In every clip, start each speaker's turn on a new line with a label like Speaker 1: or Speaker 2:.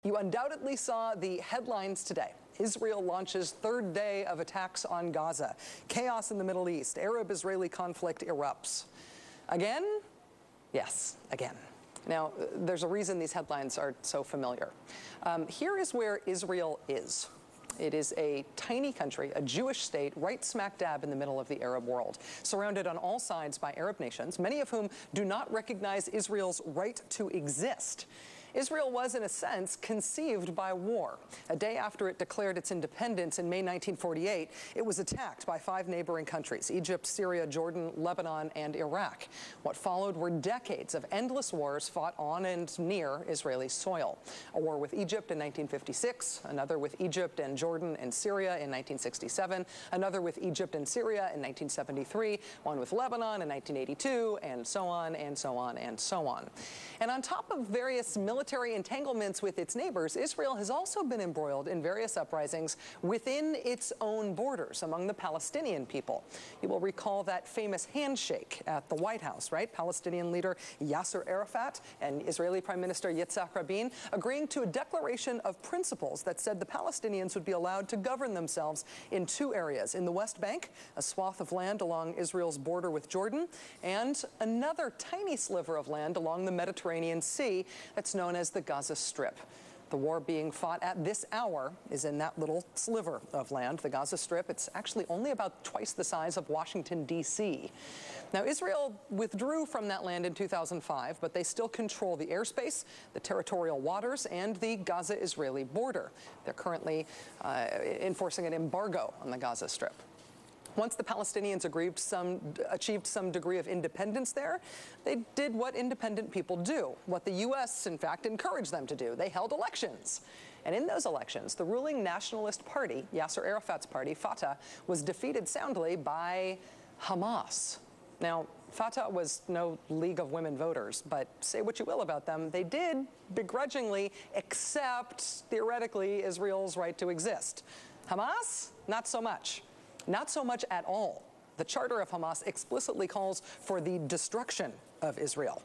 Speaker 1: You undoubtedly saw the headlines today. Israel launches third day of attacks on Gaza. Chaos in the Middle East. Arab-Israeli conflict erupts. Again? Yes, again. Now, there's a reason these headlines are so familiar. Here is where Israel is. It is a tiny country, a Jewish state, right smack dab in the middle of the Arab world, surrounded on all sides by Arab nations, many of whom do not recognize Israel's right to exist. Israel was, in a sense, conceived by war. A day after it declared its independence in May 1948, it was attacked by 5 neighboring countries: Egypt, Syria, Jordan, Lebanon, and Iraq. What followed were decades of endless wars fought on and near Israeli soil. A war with Egypt in 1956, another with Egypt and Jordan and Syria in 1967, another with Egypt and Syria in 1973, one with Lebanon in 1982, and so on and so on and so on. And on top of various military entanglements with its neighbors, Israel has also been embroiled in various uprisings within its own borders among the Palestinian people. You will recall that famous handshake at the White House, right? Palestinian leader Yasser Arafat and Israeli Prime Minister Yitzhak Rabin agreeing to a declaration of principles that said the Palestinians would be allowed to govern themselves in 2 areas: in the West Bank, a swath of land along Israel's border with Jordan, and another tiny sliver of land along the Mediterranean Sea that's known as the Gaza Strip. The war being fought at this hour is in that little sliver of land, the Gaza Strip. It's actually only about twice the size of Washington, D.C. Now, Israel withdrew from that land in 2005, but they still control the airspace, the territorial waters, and the Gaza-Israeli border. They're currently enforcing an embargo on the Gaza Strip. Once the Palestinians achieved some degree of independence there, they did what independent people do, what the U.S., in fact, encouraged them to do. They held elections. And in those elections, the ruling nationalist party, Yasser Arafat's party, Fatah, was defeated soundly by Hamas. Now, Fatah was no League of Women voters, but say what you will about them, they did begrudgingly accept, theoretically, Israel's right to exist. Hamas? Not so much. Not so much at all. The charter of Hamas explicitly calls for the destruction of Israel.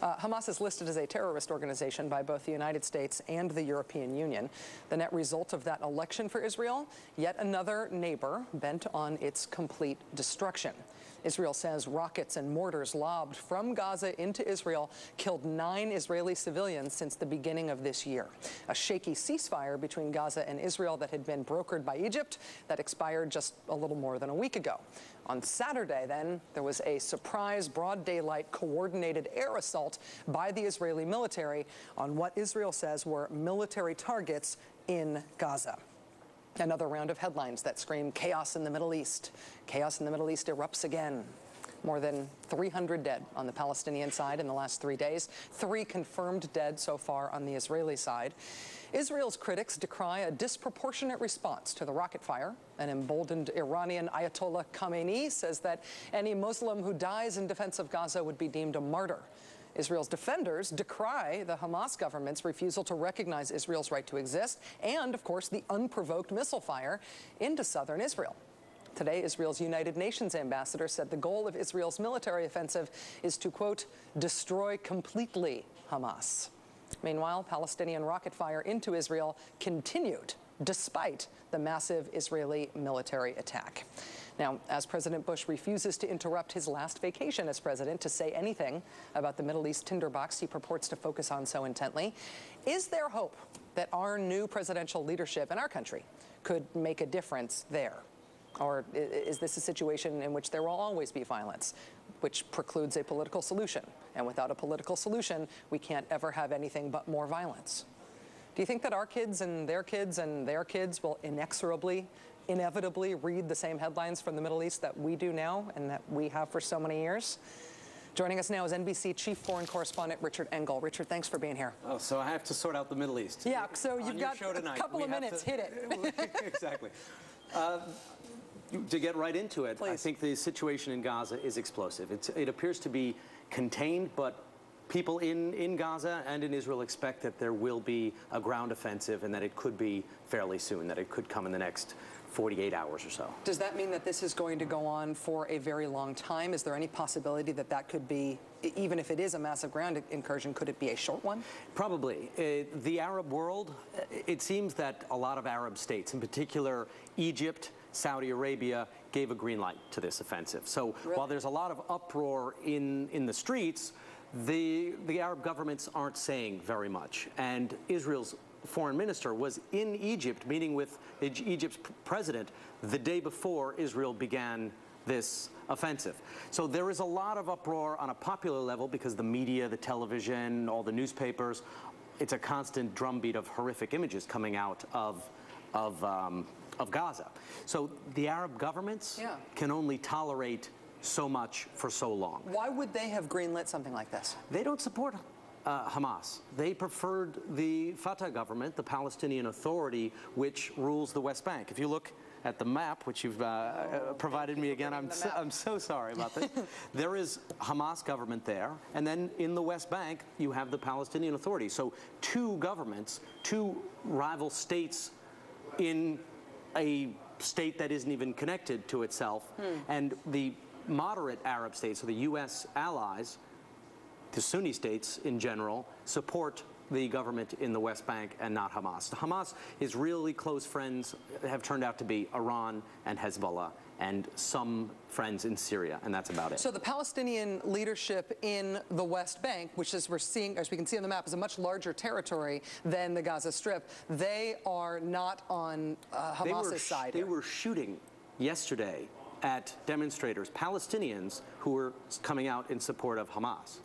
Speaker 1: Hamas is listed as a terrorist organization by both the United States and the European Union. The net result of that election for Israel, yet another neighbor bent on its complete destruction. Israel says rockets and mortars lobbed from Gaza into Israel killed 9 Israeli civilians since the beginning of this year. A shaky ceasefire between Gaza and Israel that had been brokered by Egypt that expired just a little more than a week ago. On Saturday, then, there was a surprise broad daylight coordinated air assault by the Israeli military on what Israel says were military targets in Gaza. Another round of headlines that scream chaos in the Middle East. Chaos in the Middle East erupts again. More than 300 dead on the Palestinian side in the last 3 days. 3 confirmed dead so far on the Israeli side. Israel's critics decry a disproportionate response to the rocket fire. An emboldened Iranian Ayatollah Khamenei says that any Muslim who dies in defense of Gaza would be deemed a martyr. Israel's defenders decry the Hamas government's refusal to recognize Israel's right to exist and, of course, the unprovoked missile fire into southern Israel. Today, Israel's United Nations ambassador said the goal of Israel's military offensive is to, quote, destroy completely Hamas. Meanwhile, Palestinian rocket fire into Israel continued despite the massive Israeli military attack. Now, as President Bush refuses to interrupt his last vacation as president to say anything about the Middle East tinderbox he purports to focus on so intently, is there hope that our new presidential leadership in our country could make a difference there? Or is this a situation in which there will always be violence, which precludes a political solution? And without a political solution, we can't ever have anything but more violence. Do you think that our kids and their kids and their kids will inevitably read the same headlines from the Middle East that we do now and that we have for so many years? Joining us now is NBC Chief Foreign Correspondent Richard Engel. Richard, thanks for being here.
Speaker 2: Oh, so I have to sort out the Middle East.
Speaker 1: Yeah, so you've got a couple of minutes. Hit it.
Speaker 2: Exactly. To get right into it,
Speaker 1: Please.
Speaker 2: I think the situation in Gaza is explosive. It appears to be contained, but people in Gaza and in Israel expect that there will be a ground offensive and that it could be fairly soon, that it could come in the next 48 hours or so.
Speaker 1: Does that mean that this is going to go on for a very long time? Is there any possibility that that could be, even if it is a massive ground incursion, could it be a short one?
Speaker 2: Probably. The Arab world, it seems that a lot of Arab states, in particular Egypt, Saudi Arabia, gave a green light to this offensive. So
Speaker 1: really?
Speaker 2: While there's a lot of uproar in the streets, the Arab governments aren't saying very much. And Israel's foreign minister was in Egypt meeting with Egypt's president the day before Israel began this offensive. So there is a lot of uproar on a popular level because the media, the television, all the newspapers, it's a constant drumbeat of horrific images coming out of Gaza. So the Arab governments can only tolerate so much for so long.
Speaker 1: Why would they have greenlit something like this?
Speaker 2: They don't support Hamas. They preferred the Fatah government, the Palestinian Authority, which rules the West Bank. If you look at the map, which you've provided me again, I'm so sorry about this. There is Hamas government there, and then in the West Bank, you have the Palestinian Authority. So two governments, two rival states in a state that isn't even connected to itself, and the moderate Arab states, so the U.S. allies, the Sunni states in general, support the government in the West Bank and not Hamas. Hamas is really close friends, have turned out to be Iran and Hezbollah and some friends in Syria, and that's about it.
Speaker 1: So the Palestinian leadership in the West Bank, which as we're seeing, as we can see on the map, is a much larger territory than the Gaza Strip, they are not on Hamas's side here.
Speaker 2: They were shooting yesterday at demonstrators, Palestinians, who were coming out in support of Hamas.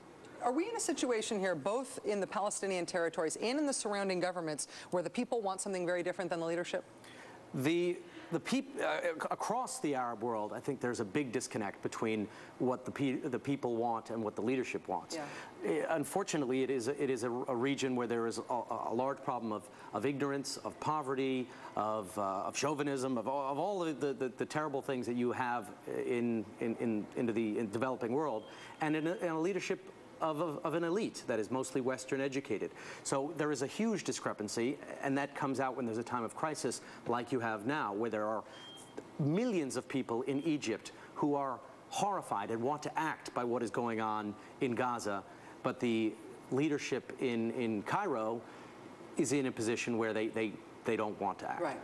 Speaker 1: Are we in a situation here, both in the Palestinian territories and in the surrounding governments, where the people want something very different than the leadership?
Speaker 2: The across the Arab world, I think there's a big disconnect between what the people want and what the leadership wants. Unfortunately, it is a region where there is a large problem of ignorance, of poverty, of chauvinism, of all the terrible things that you have in the developing world, and in a leadership of an elite that is mostly Western educated. So there is a huge discrepancy, and that comes out when there's a time of crisis like you have now, where there are millions of people in Egypt who are horrified and want to act by what is going on in Gaza, but the leadership in Cairo is in a position where they don't want to act.
Speaker 1: Right.